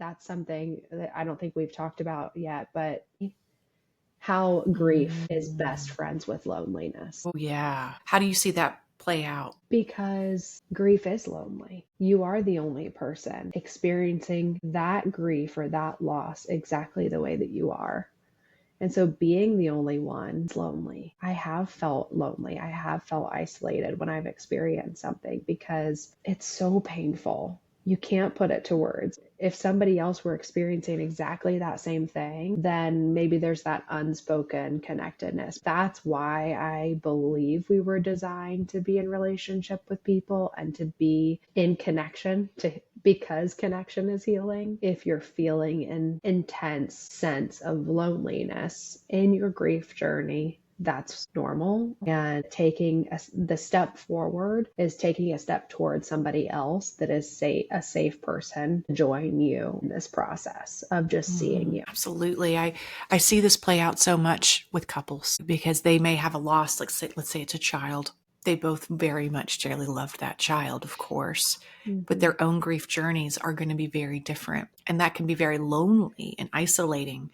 that's something that I don't think we've talked about yet, but how grief is best friends with loneliness. Oh, yeah. How do you see that play out? Because grief is lonely. You are the only person experiencing that grief or that loss exactly the way that you are. And so being the only one is lonely. I have felt lonely. I have felt isolated when I've experienced something because it's so painful. You can't put it to words. If somebody else were experiencing exactly that same thing, then maybe there's that unspoken connectedness. That's why I believe we were designed to be in relationship with people and to be in connection, because connection is healing. If you're feeling an intense sense of loneliness in your grief journey, that's normal. And the step forward is taking a step towards somebody else that is a safe person to join you in this process of just seeing you. Absolutely. I see this play out so much with couples because they may have a loss, like let's say it's a child. They both very much dearly loved that child, of course, but their own grief journeys are going to be very different. And that can be very lonely and isolating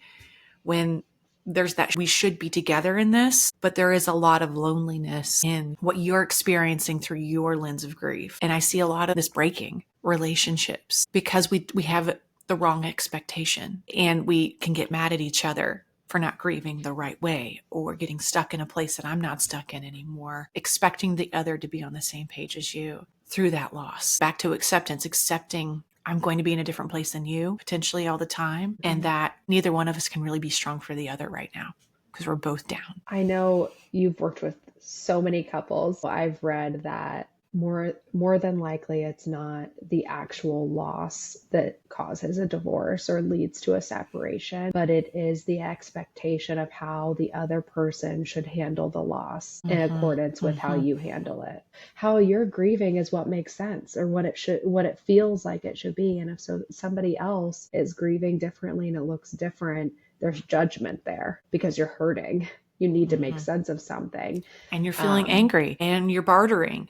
when there's that we should be together in this, but there is a lot of loneliness in what you're experiencing through your lens of grief. And I see a lot of this breaking relationships because we have the wrong expectation and we can get mad at each other for not grieving the right way or getting stuck in a place that I'm not stuck in anymore, expecting the other to be on the same page as you through that loss. Back to acceptance, accepting I'm going to be in a different place than you potentially all the time. And that neither one of us can really be strong for the other right now because we're both down. I know you've worked with so many couples. I've read that more than likely it's not the actual loss that causes a divorce or leads to a separation, but it is the expectation of how the other person should handle the loss in accordance with how you handle it. How you're grieving is what makes sense, or what it feels like it should be. And if somebody else is grieving differently and it looks different, there's judgment there because you're hurting. You need to make sense of something. And you're feeling angry and you're bartering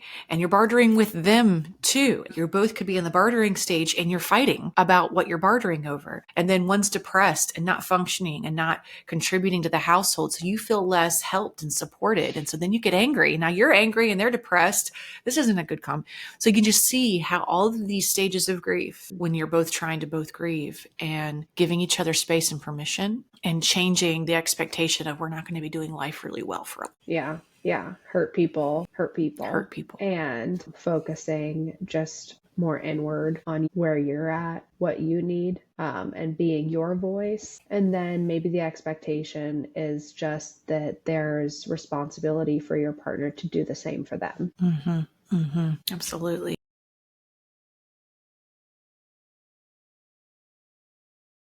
with them too. You both could be in the bartering stage and you're fighting about what you're bartering over. And then one's depressed and not functioning and not contributing to the household. So you feel less helped and supported. And so then you get angry. Now you're angry and they're depressed. This isn't a good So you can just see how all of these stages of grief, when you're both trying to both grieve and giving each other space and permission and changing the expectation of we're not going to be doing life really well for us. Yeah. Hurt people. And focusing just more inward on where you're at, what you need, and being your voice. And then maybe the expectation is just that there's responsibility for your partner to do the same for them. Absolutely.